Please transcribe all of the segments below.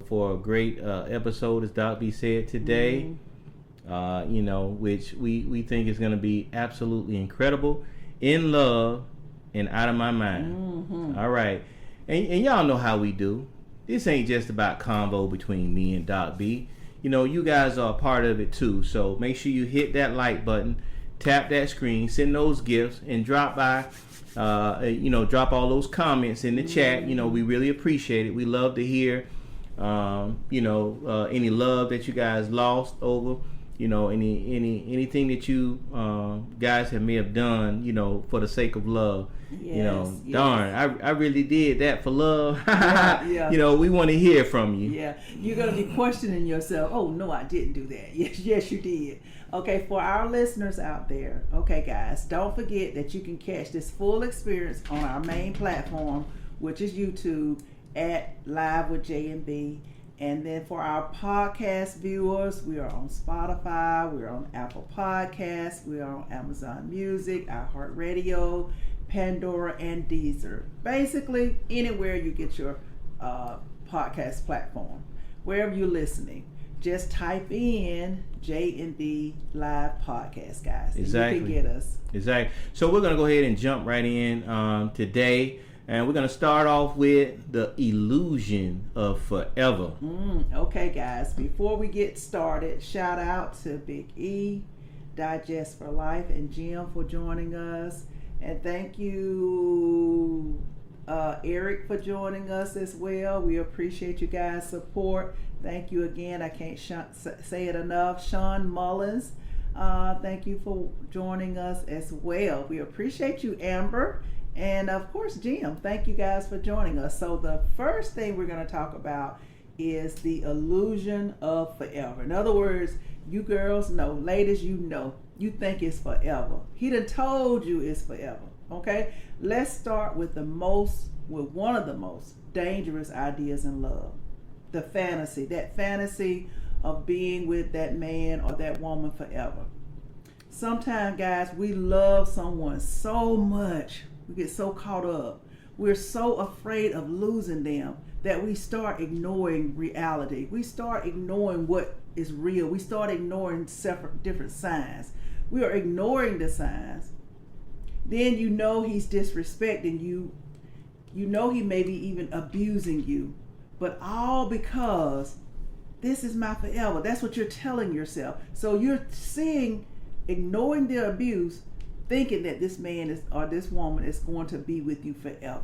for a great episode, as Doc B said today. Which we think is going to be absolutely incredible. In love and out of my mind. All right, and y'all know how we do. This ain't just about convo between me and Doc B. You guys are a part of it too. So make sure you hit that like button, tap that screen, send those gifts, and drop by. Drop all those comments in the chat. We really appreciate it. We love to hear, any love that you guys lost over, anything that you guys may have done, for the sake of love. Yes. Darn, I really did that for love. Yeah. We want to hear from you. Yeah, you're gonna be questioning yourself. Oh no, I didn't do that. Yes, you did. Okay, for our listeners out there, okay, guys, don't forget that you can catch this full experience on our main platform, which is YouTube at Live with J&B. And then for our podcast viewers, we are on Spotify, we're on Apple Podcasts, we're on Amazon Music, iHeartRadio, Pandora, and Deezer. Basically, anywhere you get your podcast platform, wherever you're listening, just type in J&B Live Podcast, guys. Exactly. And you can get us. Exactly. So we're going to go ahead and jump right in today. And we're going to start off with the illusion of forever. Okay, guys. Before we get started, shout out to Big E, Digest for Life, and Jim for joining us. And thank you, Eric, for joining us as well. We appreciate you guys' support. Thank you again. I can't say it enough. Sean Mullins, thank you for joining us as well. We appreciate you, Amber. And of course, Jim, thank you guys for joining us. So the first thing we're going to talk about is the illusion of forever. In other words, you girls know, ladies, you think it's forever. He done told you it's forever. Okay, let's start with one of the most dangerous ideas in love. The fantasy, that fantasy of being with that man or that woman forever. Sometimes, guys, we love someone so much. We get so caught up. We're so afraid of losing them that we start ignoring reality. We start ignoring what is real. We start ignoring different signs. We are ignoring the signs. Then he's disrespecting you. He may be even abusing you. But all because this is my forever. That's what you're telling yourself. So you're ignoring the abuse, thinking that this man or this woman is going to be with you forever.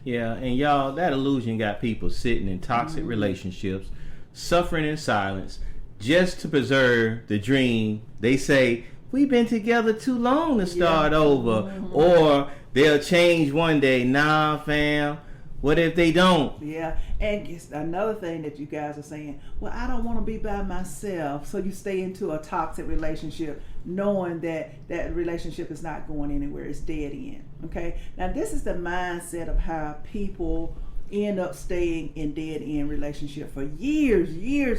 Yeah, and y'all, that illusion got people sitting in toxic relationships, suffering in silence, just to preserve the dream. They say, we've been together too long to start over. Or they'll change one day. Nah, fam. What if they don't? Yeah, and it's another thing that you guys are saying, well, I don't want to be by myself. So you stay into a toxic relationship knowing that that relationship is not going anywhere. It's dead end. Okay, now this is the mindset of how people end up staying in dead end relationship for years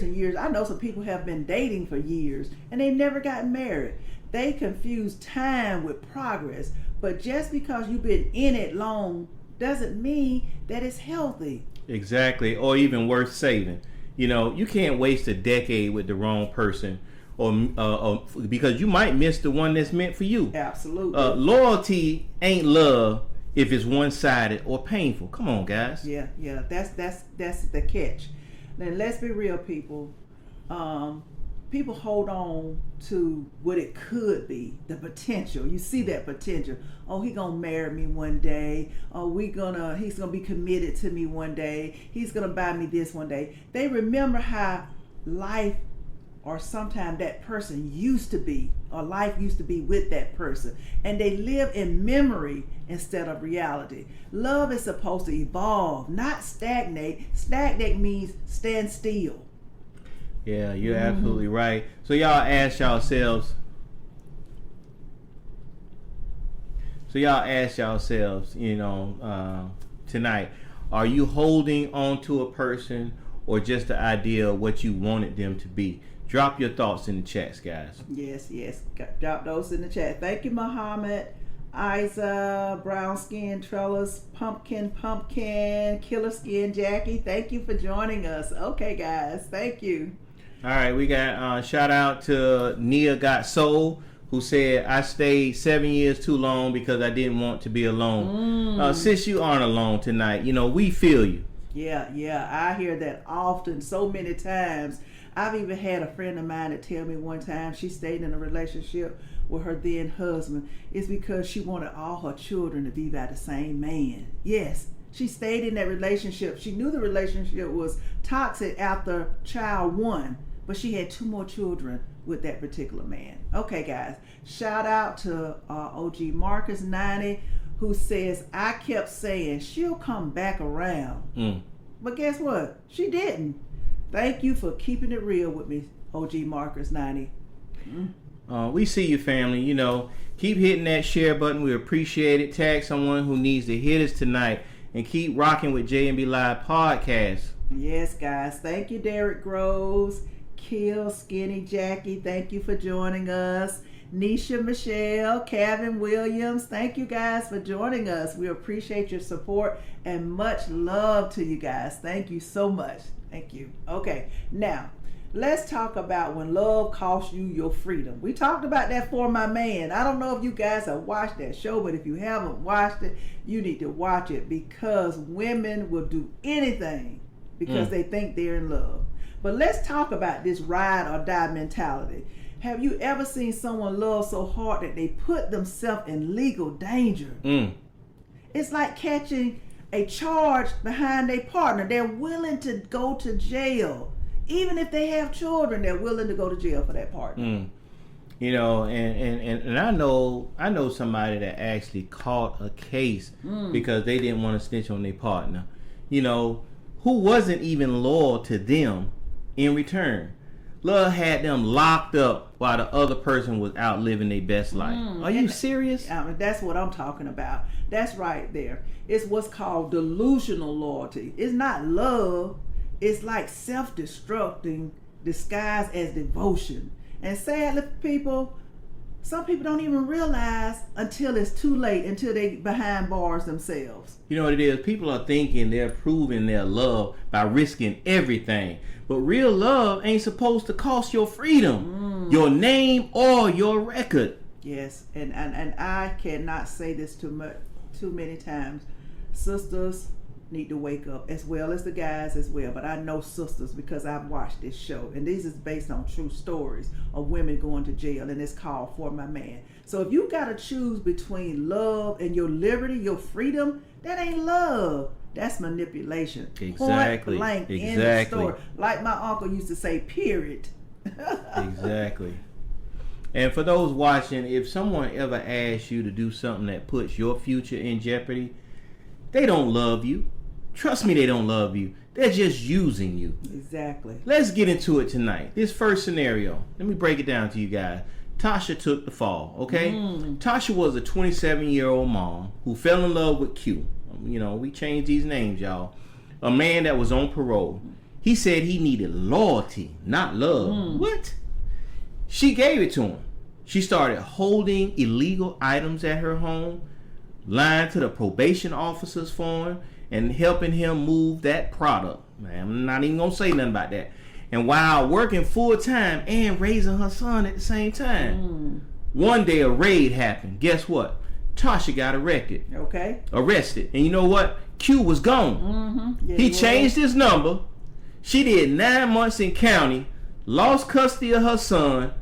and years. I know some people have been dating for years and they never got married. They confuse time with progress. But just because you've been in it long doesn't mean that it's healthy. Exactly, or even worth saving. You can't waste a decade with the wrong person, or because you might miss the one that's meant for you. Absolutely. Loyalty ain't love if it's one-sided or painful. Come on, guys. Yeah. That's the catch. Now let's be real, people. People hold on to what it could be, the potential. You see that potential. Oh, he gonna marry me one day. Oh, he's gonna be committed to me one day. He's gonna buy me this one day. They remember how life or sometimes that person used to be, or life used to be with that person. And they live in memory instead of reality. Love is supposed to evolve, not stagnate. Stagnate means stand still. Yeah, you're absolutely right. So y'all ask yourselves, tonight, are you holding on to a person or just the idea of what you wanted them to be? Drop your thoughts in the chats, guys. Yes. Drop those in the chat. Thank you, Muhammad. Isa, brown skin, trellis, pumpkin, killer skin, Jackie. Thank you for joining us. Okay, guys, thank you. All right, we got shout out to Nia Got Soul, who said, I stayed 7 years too long because I didn't want to be alone. Sis, you aren't alone tonight. You know, we feel you. Yeah, I hear that often, so many times. I've even had a friend of mine that tell me one time she stayed in a relationship with her then husband. It's because she wanted all her children to be by the same man. Yes, she stayed in that relationship. She knew the relationship was toxic after child 1, but she had 2 more children with that particular man. Okay, guys, shout out to OG Marcus 90, who says, I kept saying she'll come back around. But guess what? She didn't. Thank you for keeping it real with me, OG Marcus 90. We see you, family. You know, keep hitting that share button. We appreciate it. Tag someone who needs to hear this tonight, and keep rocking with J&B Live Podcast. Yes, guys. Thank you, Derek Groves, Kill, Skinny Jackie. Thank you for joining us. Nisha Michelle, Kevin Williams. Thank you guys for joining us. We appreciate your support and much love to you guys. Thank you so much. Thank you. Okay, now let's talk about when love costs you your freedom. We talked about that For My Man. I don't know if you guys have watched that show, but if you haven't watched it, you need to watch it, because women will do anything because they think they're in love. But let's talk about this ride or die mentality. Have you ever seen someone love so hard that they put themselves in legal danger? It's like catching a charge behind their partner. They're willing to go to jail. Even if they have children, they're willing to go to jail for that partner. You know, and I know somebody that actually caught a case because they didn't want to snitch on their partner. You know, who wasn't even loyal to them in return. Love had them locked up while the other person was out living their best life. Are you serious? That's what I'm talking about. That's right there. It's what's called delusional loyalty. It's not love. It's like self-destructing disguised as devotion. And sadly, some people don't even realize until it's too late, until they behind bars themselves. You know what it is? People are thinking they're proving their love by risking everything. But real love ain't supposed to cost your freedom, your name, or your record. Yes, and I cannot say this too many times. Sisters need to wake up, as well as the guys as well. But I know sisters because I've watched this show, and this is based on true stories of women going to jail, and it's called For My Man. So if you got to choose between love and your liberty, your freedom, that ain't love. That's manipulation. Exactly. Point blank in the story. Like my uncle used to say, period. Exactly. And for those watching, if someone ever asks you to do something that puts your future in jeopardy, they don't love you. Trust me, they don't love you. They're just using you. Exactly. Let's get into it tonight. This first scenario, let me break it down to you guys. Tasha took the fall, okay? Tasha was a 27-year-old mom who fell in love with Q. You know, we changed these names, y'all. A man that was on parole. He said he needed loyalty, not love. What? She gave it to him. She started holding illegal items at her home, lying to the probation officers for him, and helping him move that product. Man, I'm not even going to say nothing about that. And while working full time and raising her son at the same time. One day a raid happened. Guess what? Tasha got arrested. And you know what? Q was gone. Yeah, he changed his number. She did 9 months in county, lost custody of her son,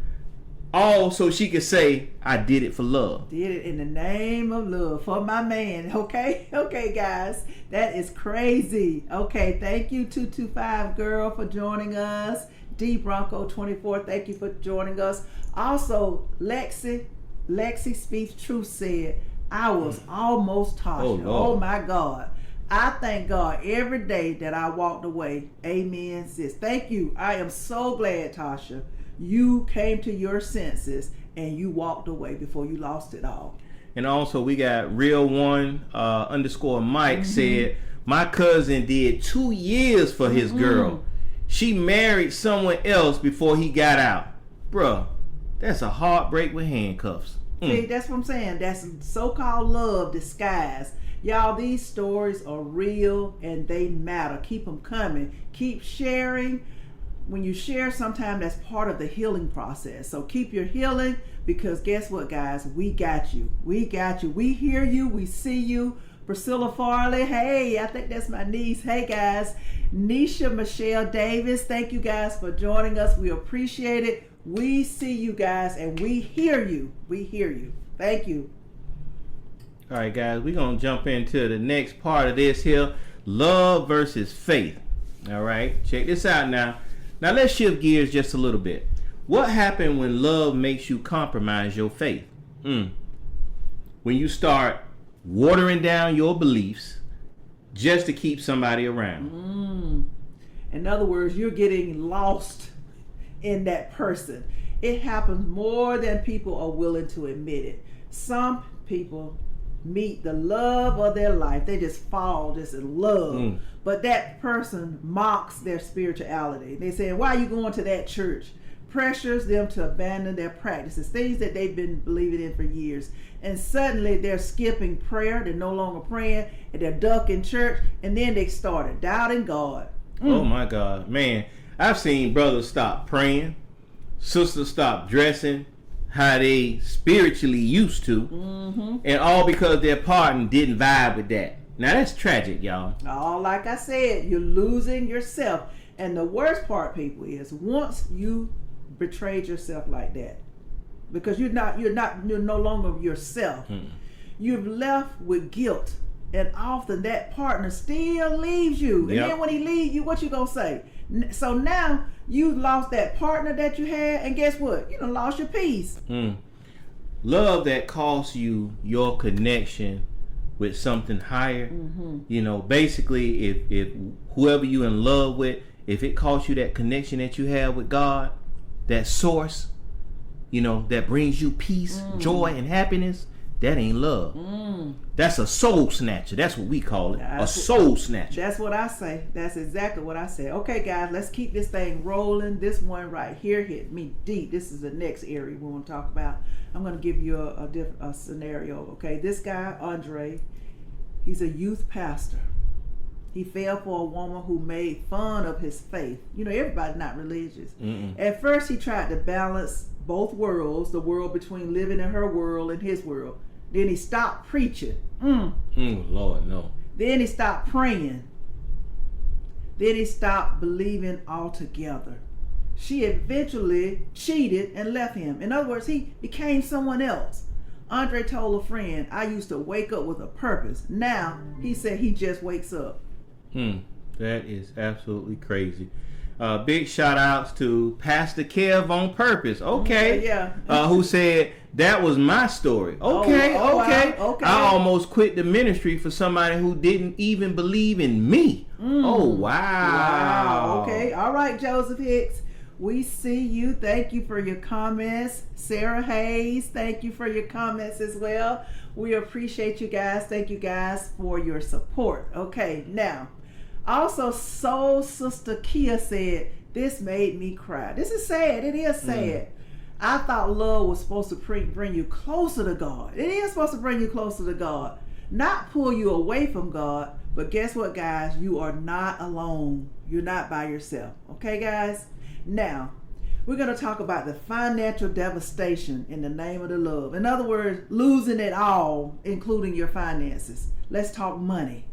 all so she could say, I did it for love. Did it in the name of love. For my man. Okay, guys. That is crazy. Okay, thank you, 225 girl, for joining us. D Bronco 24, thank you for joining us. Also, Lexi Speaks Truth said, I was almost Tasha. Oh my God. I thank God every day that I walked away. Amen, sis. Thank you. I am so glad, Tasha, you came to your senses and you walked away before you lost it all. And also we got Real One _ Mike said, my cousin did 2 years for his girl. She married someone else before he got out. Bruh, that's a heartbreak with handcuffs. See, that's what I'm saying. That's so-called love disguised. Y'all, these stories are real and they matter. Keep them coming. Keep sharing. When you share, sometimes that's part of the healing process. So keep your healing, because guess what, guys? We got you. We got you. We hear you. We see you. Priscilla Farley. Hey, I think that's my niece. Hey, guys. Nisha Michelle Davis. Thank you guys for joining us. We appreciate it. We see you guys and we hear you. We hear you. Thank you. All right, guys, we're going to jump into the next part of this here. Love versus faith. All right, check this out now. Now, let's shift gears just a little bit. What happened when love makes you compromise your faith? When you start watering down your beliefs just to keep somebody around. In other words, you're getting lost in that person. It happens more than people are willing to admit it. Some people meet the love of their life. They just fall just in love. But that person mocks their spirituality. They say, why are you going to that church? Pressures them to abandon their practices, things that they've been believing in for years. And suddenly they're skipping prayer. They're no longer praying, and they're ducking church. And then they started doubting God. Oh my God, man. I've seen brothers stop praying, sisters stop dressing how they spiritually used to, and all because their partner didn't vibe with that. Now that's tragic, y'all. Oh, like I said, you're losing yourself. And the worst part, people, is once you betrayed yourself like that, because you're no longer yourself. You've left with guilt, and often that partner still leaves you. And then when he leaves you, what you gonna say? So now you lost that partner that you had, and guess what? You done lost your peace. Love that costs you your connection with something higher. You know, basically, if whoever you in love with, if it costs you that connection that you have with God, that source, you know, that brings you peace, joy, and happiness, that ain't love. That's a soul snatcher. That's what we call it. A soul snatcher. That's what I say. That's exactly what I say. Okay, guys, let's keep this thing rolling. This one right here hit me deep. This is the next area we want to talk about. I'm going to give you a scenario. Okay, this guy, Andre, he's a youth pastor. He fell for a woman who made fun of his faith. You know, everybody's not religious. At first, he tried to balance both worlds, the world between living in her world and his world. Then he stopped preaching. Lord, no. Then he stopped praying. Then he stopped believing altogether. She eventually cheated and left him. In other words, he became someone else. Andre told a friend, I used to wake up with a purpose. Now, he said he just wakes up. That is absolutely crazy. Big shout outs to Pastor Kev on Purpose. Okay. Who said that was my story. Okay. Wow. Okay. I almost quit the ministry for somebody who didn't even believe in me. Oh wow. Okay. All right, Joseph Hicks. We see you. Thank you for your comments. Sarah Hayes, thank you for your comments as well. We appreciate you guys. Thank you guys for your support. Okay, now, also Soul Sister Kia said, this made me cry. This is sad. It is sad. I thought love was supposed to bring you closer to God. It is supposed to bring you closer to God, not pull you away from God. But guess what, guys? You are not alone. You're not by yourself. Okay, guys? Now, we're going to talk about the financial devastation in the name of the love. In other words, losing it all, including your finances. Let's talk money.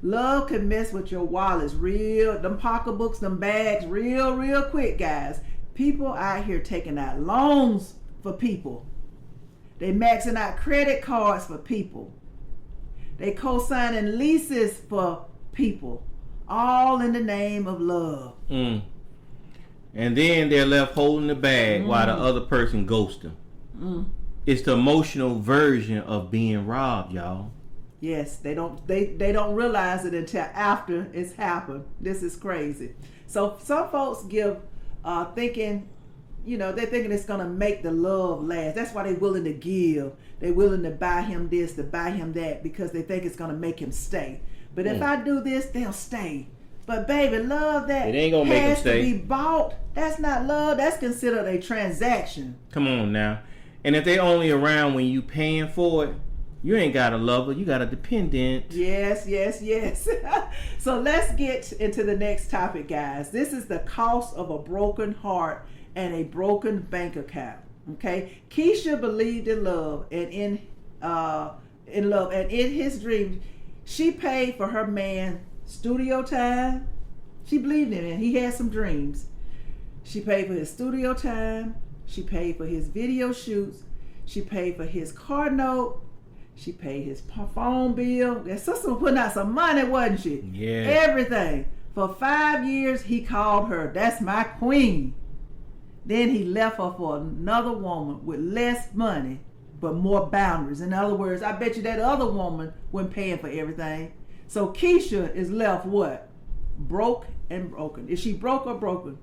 Love can mess with your wallets them pocketbooks, them bags real quick, guys. People out here taking out loans for people. They maxing out credit cards for people. They co-signing leases for people. All in the name of love. And then they're left holding the bag while the other person ghosts them. It's the emotional version of being robbed, y'all. Yes, they don't realize it until after it's happened. This is crazy. So some folks give thinking, you know, they're thinking it's gonna make the love last. That's why they're willing to give. They're willing to buy him this, to buy him that, because they think it's gonna make him stay. But if I do this, they'll stay. But baby, love that it ain't gonna make them stay. To be bought, that's not love. That's considered a transaction. Come on now. And if they only around when you paying for it, you ain't got a lover, you got a dependent. Yes. So let's get into the next topic, guys. This is the cost of a broken heart and a broken bank account. Okay, Keisha believed in love and in his dreams. She paid for her man studio time. She believed in it. He had some dreams. She paid for his studio time. She paid for his video shoots. She paid for his car note. She paid his phone bill. That sister was putting out some money, wasn't she? Yeah. Everything. For 5 years, he called her, "That's my queen." Then he left her for another woman with less money, but more boundaries. In other words, I bet you that other woman wasn't paying for everything. So Keisha is left what? Broke and broken. Is she broke or broken?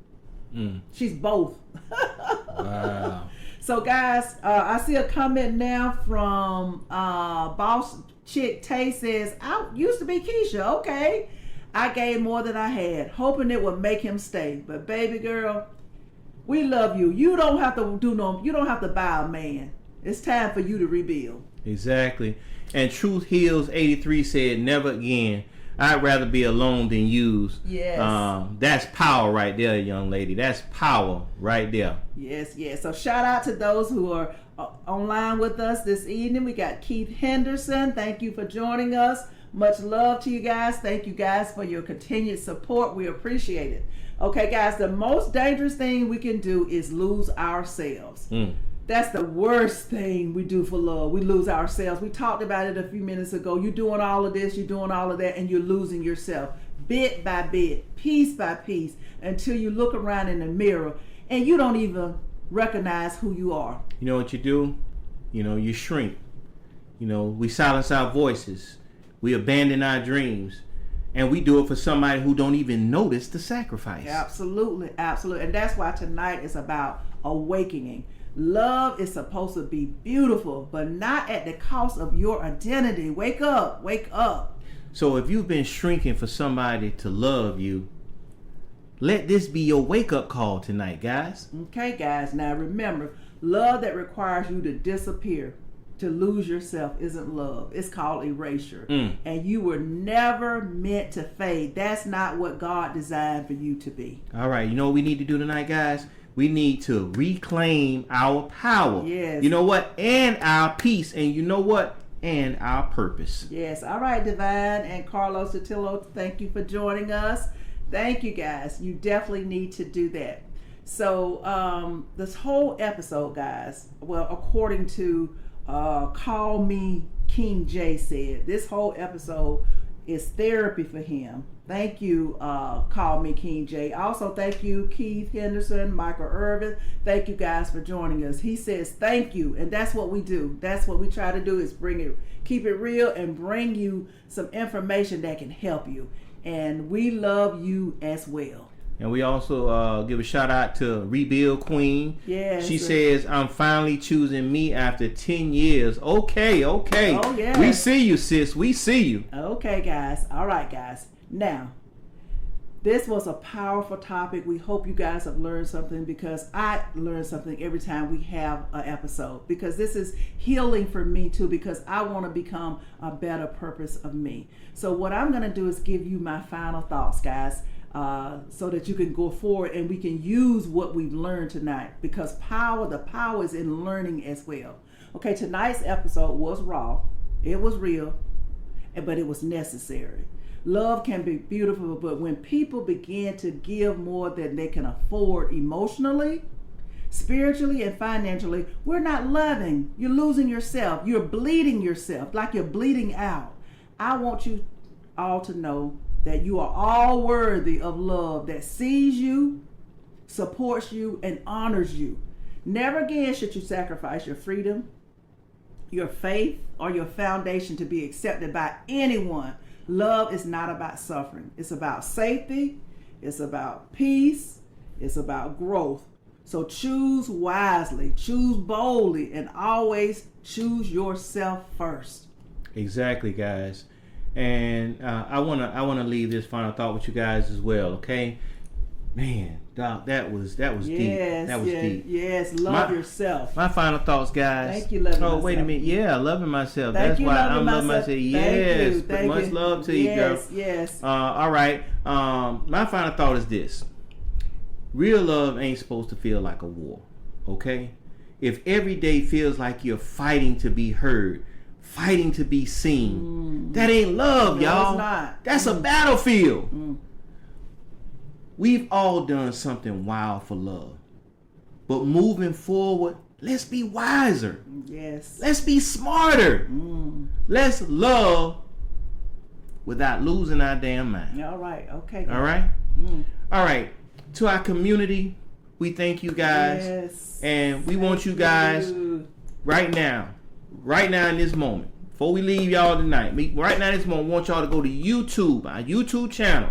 She's both. Wow. So guys, I see a comment now from Boss Chick Tay says, "I used to be Keisha. Okay, I gave more than I had, hoping it would make him stay. But baby girl, we love you. You don't have to you don't have to buy a man. It's time for you to rebuild." Exactly. And Truth Heals 83 said, "Never again. I'd rather be alone than used." Yes. That's power right there, young lady. That's power right there. Yes. So shout out to those who are online with us this evening. We got Keith Henderson. Thank you for joining us. Much love to you guys. Thank you guys for your continued support. We appreciate it. Okay, guys, the most dangerous thing we can do is lose ourselves. That's the worst thing we do for love. We lose ourselves. We talked about it a few minutes ago. You're doing all of this, you're doing all of that, and you're losing yourself bit by bit, piece by piece, until you look around in the mirror and you don't even recognize who you are. You know what you do? You shrink. We silence our voices. We abandon our dreams. And we do it for somebody who don't even notice the sacrifice. Absolutely. And that's why tonight is about awakening. Love is supposed to be beautiful, but not at the cost of your identity. Wake up. So if you've been shrinking for somebody to love you, let this be your wake-up call tonight, guys. Okay, guys. Now remember, love that requires you to disappear, to lose yourself, isn't love. It's called erasure. And you were never meant to fade. That's not what God designed for you to be. All right. You know what we need to do tonight, guys? We need to reclaim our power. Yes. You know what? And our peace. And you know what? And our purpose. Yes. All right, Divine and Carlos Sotillo, thank you for joining us. Thank you, guys. You definitely need to do that. So this whole episode, guys, well, according to Call Me King J said, this whole episode is therapy for him. Thank you, Call Me King J. Also, thank you, Keith Henderson, Michael Irvin. Thank you guys for joining us. He says thank you, and that's what we do. That's what we try to do, is keep it real and bring you some information that can help you. And we love you as well. And we also give a shout out to Rebuild Queen. Yes. She says, "I'm finally choosing me after 10 years. Okay. Oh, yeah. We see you, sis. We see you. Okay, guys. All right, guys. Now, this was a powerful topic. We hope you guys have learned something, because I learn something every time we have an episode, because this is healing for me too, because I want to become a better purpose of me. So what I'm going to do is give you my final thoughts, guys. So that you can go forward and we can use what we've learned tonight, because the power is in learning as well. Okay, tonight's episode was raw, it was real, but it was necessary. Love can be beautiful, but when people begin to give more than they can afford emotionally, spiritually, and financially, we're not loving. You're losing yourself. You're bleeding yourself, like you're bleeding out. I want you all to know that you are all worthy of love that sees you, supports you, and honors you. Never again should you sacrifice your freedom, your faith, or your foundation to be accepted by anyone. Love is not about suffering. It's about safety. It's about peace. It's about growth. So choose wisely, choose boldly, and always choose yourself first. Exactly, guys. And I wanna leave this final thought with you guys as well. Okay, Man, Doc, that was deep. That was deep. Yes, love yourself. My final thoughts, guys. Thank you, loving myself. Wait a minute. Yeah, loving myself. Thank That's you, why loving I'm loving myself. myself. Yes. Thank Much you. love to you, girl. Yes. All right. My final thought is this. Real love ain't supposed to feel like a war. Okay? If every day feels like you're fighting to be heard, fighting to be seen, that ain't love, y'all. It's not. That's a battlefield. We've all done something wild for love. But moving forward, let's be wiser. Yes. Let's be smarter. Let's love without losing our damn mind. All right. Okay. All right? All right. To our community, we thank you guys. Yes. And we want you guys right now in this moment, before we leave y'all tonight, right now in this moment, we want y'all to go to YouTube, our YouTube channel.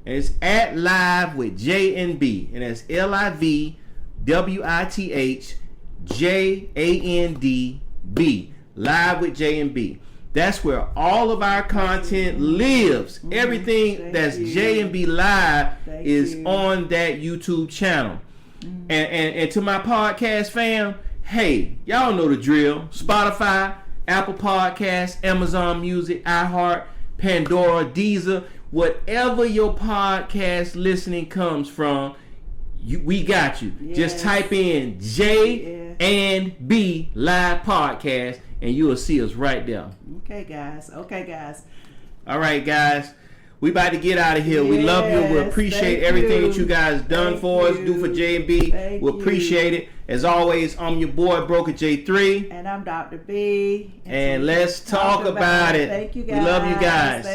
And it's at Live with J&B. And that's LIVWITHJANDB. Live with J&B. That's where all of our content lives. Everything that's J&B Live is on that YouTube channel. And to my podcast fam, hey, y'all know the drill. Spotify, Apple Podcasts, Amazon Music, iHeart, Pandora, Deezer, whatever your podcast listening comes from, we got you. Just type in J&B Live Podcast and you will see us right there. Okay, guys. All right, guys. We about to get out of here. We love you. We appreciate everything that you guys done for us, do for J&B. We appreciate it. As always, I'm your boy, Broker J3. And I'm Dr. B. And let's talk about it. Thank you, guys. We love you guys.